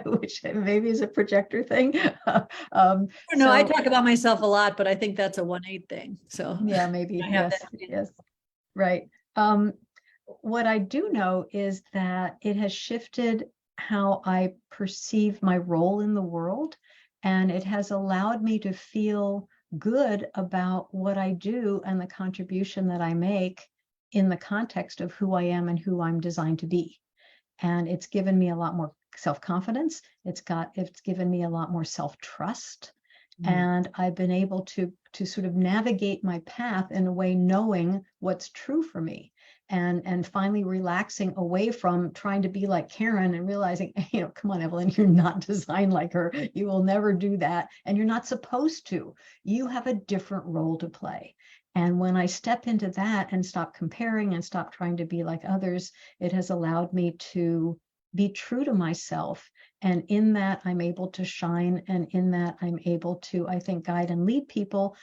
which maybe is a projector thing. No, I talk about myself a lot, but I think that's a 1/8 thing. So yeah, maybe. I have Yes, right. What I do know is that it has shifted how I perceive my role in the world, and it has allowed me to feel good about what I do and the contribution that I make in the context of who I am and who I'm designed to be. And it's given me a lot more self-confidence. It's given me a lot more self-trust. And I've been able to sort of navigate my path in a way, knowing what's true for me, and finally relaxing away from trying to be like Karen and realizing, come on, Evelyn, you're not designed like her. You will never do that, and you're not supposed to. You have a different role to play. And when I step into that and stop comparing and stop trying to be like others, it has allowed me to be true to myself. And in that, I'm able to shine. And in that, I'm able to, I think, guide and lead people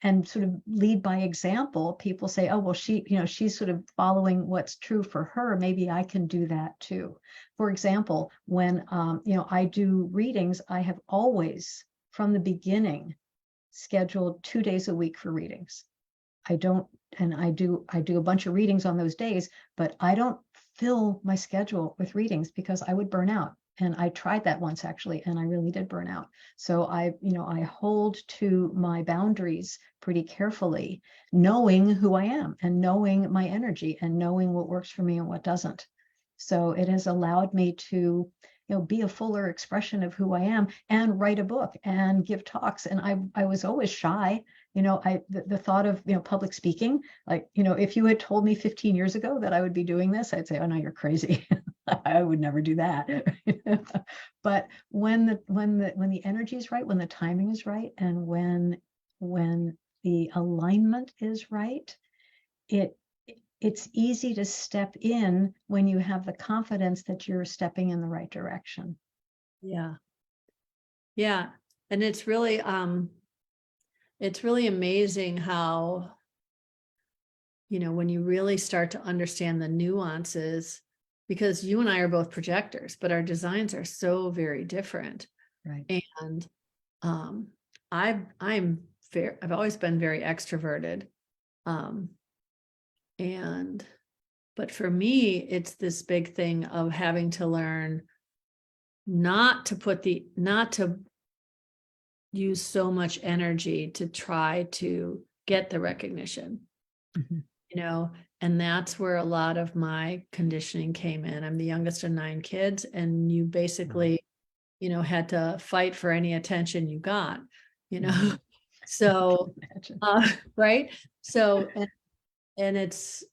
and sort of lead by example. People say, oh, well, she's sort of following what's true for her. Maybe I can do that too. For example, when, I do readings, I have always, from the beginning, scheduled 2 days a week for readings. I do a bunch of readings on those days, but I don't fill my schedule with readings because I would burn out. And I tried that once actually, and I really did burn out. So I hold to my boundaries pretty carefully, knowing who I am and knowing my energy and knowing what works for me and what doesn't. So it has allowed me to be a fuller expression of who I am and write a book and give talks. And I was always shy. the thought of, public speaking, like, if you had told me 15 years ago that I would be doing this, I'd say, oh no, you're crazy. I would never do that. But when the energy is right, when the timing is right, and when the alignment is right, it's easy to step in when you have the confidence that you're stepping in the right direction. Yeah. Yeah. And it's really amazing how, when you really start to understand the nuances, because you and I are both projectors, but our designs are so very different. Right. And I've always been very extroverted. But for me, it's this big thing of having to learn not to use so much energy to try to get the recognition, and that's where a lot of my conditioning came in. I'm the youngest of 9 kids, and you basically, had to fight for any attention you got, so, right. So, and it's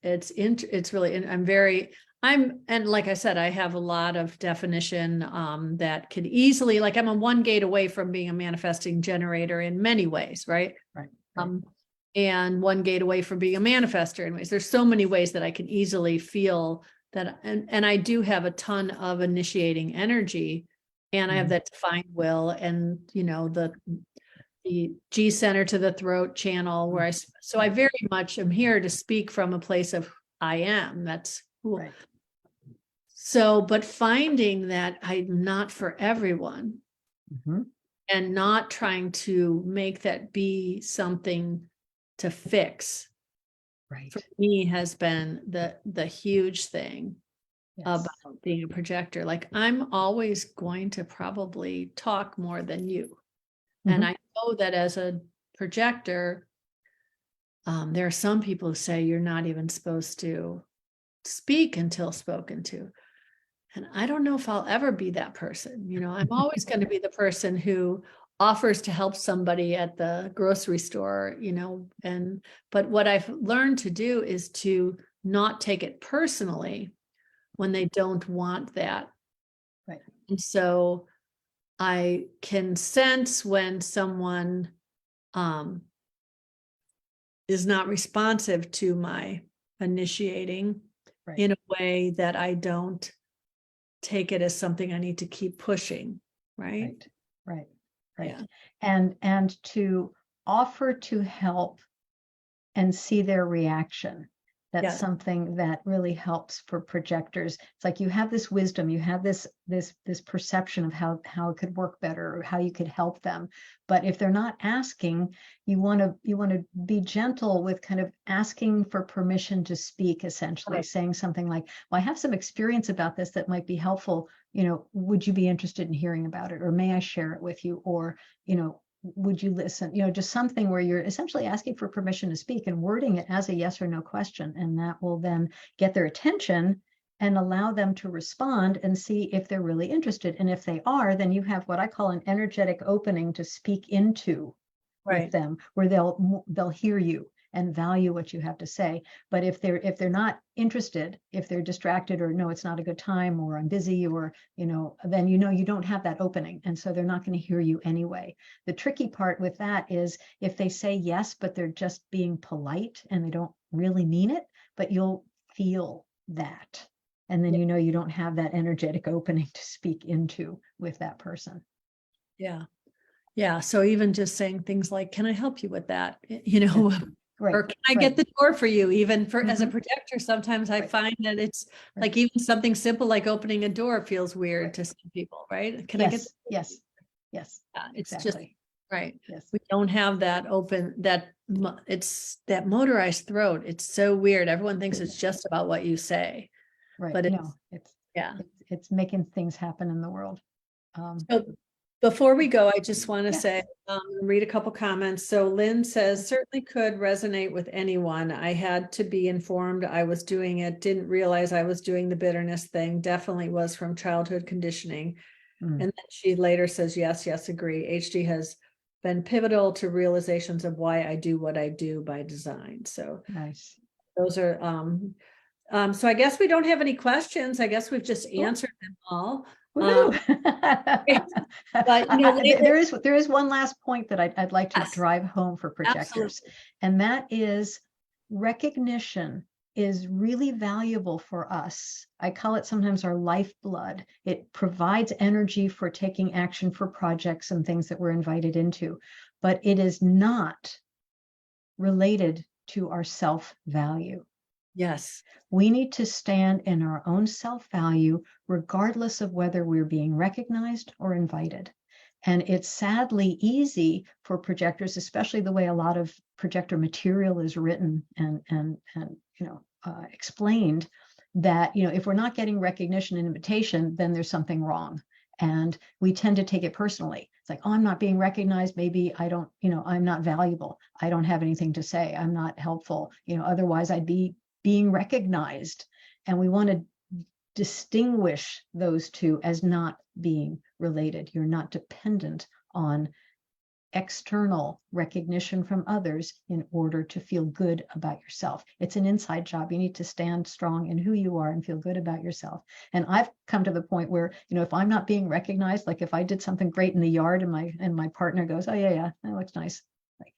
really, and and like I said, I have a lot of definition that could easily, like, I'm a 1 gate away from being a manifesting generator in many ways, right? Right. And 1 gate away from being a manifester in ways. There's so many ways that I can easily feel that, and I do have a ton of initiating energy, and I have that defined will, and the G center to the throat channel where I very much am here to speak from a place of I am. That's cool. Right. So, but finding that I'm not for everyone, and not trying to make that be something to fix, Right. for me has been the huge thing about being a projector. Like, I'm always going to probably talk more than you. And I know that as a projector, there are some people who say you're not even supposed to speak until spoken to. And I don't know if I'll ever be that person. I'm always going to be the person who offers to help somebody at the grocery store, but what I've learned to do is to not take it personally when they don't want that. Right. And so I can sense when someone is not responsive to my initiating in a way that I don't take it as something I need to keep pushing. Right. Yeah. And to offer to help and see their reaction. That's something that really helps for projectors. It's like you have this wisdom, you have this perception of how it could work better or how you could help them. But if they're not asking, you want to be gentle with kind of asking for permission to speak, essentially saying something like, well, I have some experience about this that might be helpful. Would you be interested in hearing about it? Or may I share it with you? Or, would you listen? Just something where you're essentially asking for permission to speak and wording it as a yes or no question. And that will then get their attention and allow them to respond and see if they're really interested. And if they are, then you have what I call an energetic opening to speak into with them, where they'll hear you and value what you have to say. But if they're not interested, if they're distracted, or no, it's not a good time, or I'm busy, or then you don't have that opening, and so they're not going to hear you anyway. The tricky part with that is if they say yes, but they're just being polite and they don't really mean it, but you'll feel that, and then you don't have that energetic opening to speak into with that person. Yeah. So even just saying things like, can I help you with that? Right. Or can I get the door for you? Even as a projector, sometimes I find that it's like even something simple like opening a door feels weird to some people, right? Can I get? Yes. It's exactly. Just we don't have that open, it's that motorized throat. It's so weird. Everyone thinks it's just about what you say, but it's making things happen in the world. So before we go, I just want to say, read a couple comments. So Lynn says, certainly could resonate with anyone. I had to be informed I was doing it. Didn't realize I was doing the bitterness thing. Definitely was from childhood conditioning. And then she later says, yes, agree. HD has been pivotal to realizations of why I do what I do by design. So Nice. those are, so I guess we don't have any questions. I guess we've just answered them all. Woohoo! But you know, there is one last point that I'd like to yes, drive home for projectors, absolutely. and that is recognition is really valuable for us. I call it sometimes our lifeblood. It provides energy for taking action for projects and things that we're invited into, but it is not related to our self-value. Yes. We need to stand in our own self-value, regardless of whether we're being recognized or invited. And it's sadly easy for projectors, especially the way a lot of projector material is written and explained, that if we're not getting recognition and invitation, then there's something wrong. And we tend to take it personally. It's like, oh, I'm not being recognized. Maybe I don't, I'm not valuable. I don't have anything to say. I'm not helpful. Otherwise I'd be being recognized. And we want to distinguish those two as not being related. You're not dependent on external recognition from others in order to feel good about yourself. It's an inside job. You need to stand strong in who you are and feel good about yourself. And I've come to the point where, if I'm not being recognized, like if I did something great in the yard and my partner goes, oh yeah, that looks nice.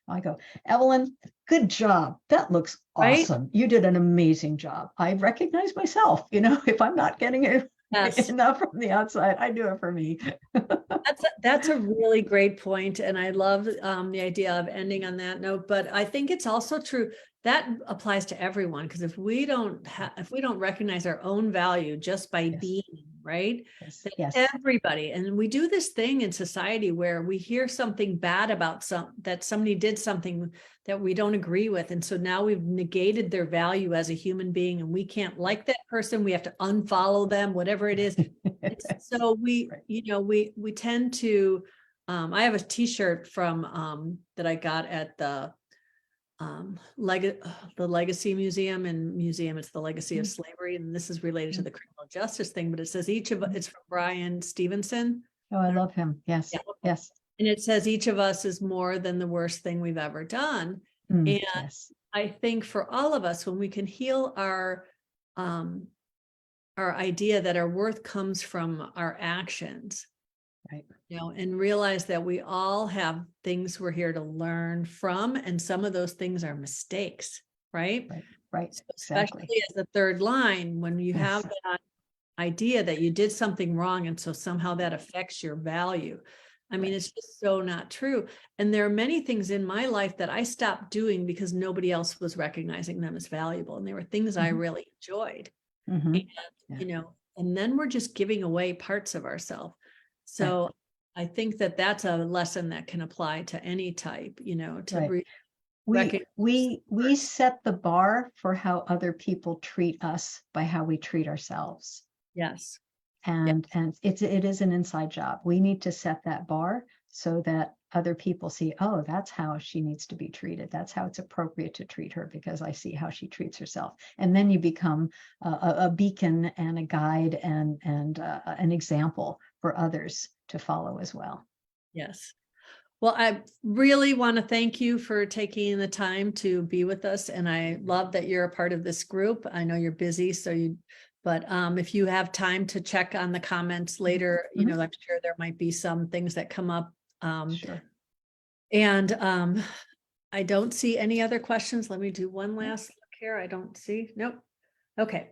I go, Evelyn, good job. That looks awesome. Right? You did an amazing job. I recognize myself, if I'm not getting it enough from the outside, I do it for me. That's a really great point. And I love the idea of ending on that note, but I think it's also true that applies to everyone. Because if we don't recognize our own value just by being, right? Yes. Everybody, and we do this thing in society where we hear something bad about that somebody did something that we don't agree with. And so now we've negated their value as a human being, and we can't like that person. We have to unfollow them, whatever it is. So we tend to, I have a t-shirt from, that I got at the Legacy Museum it's the legacy of slavery. And this is related to the criminal justice thing, but it says it's from Brian Stevenson. Oh, I love him. Yes. Yeah. Yes. And it says each of us is more than the worst thing we've ever done. And yes. I think for all of us, when we can heal our idea that our worth comes from our actions, right? And realize that we all have things we're here to learn from, and some of those things are mistakes, right? Right. So especially as the third line, when you have that idea that you did something wrong, and so somehow that affects your value. I mean, it's just so not true. And there are many things in my life that I stopped doing because nobody else was recognizing them as valuable. And there were things I really enjoyed. And, and then we're just giving away parts of ourselves. So I think that that's a lesson that can apply to any type, to we set the bar for how other people treat us by how we treat ourselves. Yes. And it is an inside job. We need to set that bar so that other people see, oh, that's how she needs to be treated. That's how it's appropriate to treat her, because I see how she treats herself. And then you become a beacon and a guide and an example for others to follow as well. Yes. Well, I really want to thank you for taking the time to be with us. And I love that you're a part of this group. I know you're busy, but if you have time to check on the comments later, I'm sure there might be some things that come up. Sure. And I don't see any other questions. Let me do one last look here. I don't see. Nope. Okay.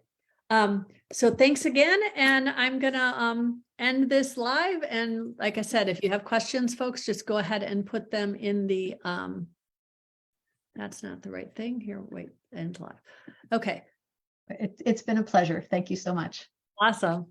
So thanks again. And I'm going to end this live. And like I said, if you have questions, folks, just go ahead and put them in the, that's not the right thing here. Wait, end live. Okay. It's been a pleasure. Thank you so much. Awesome.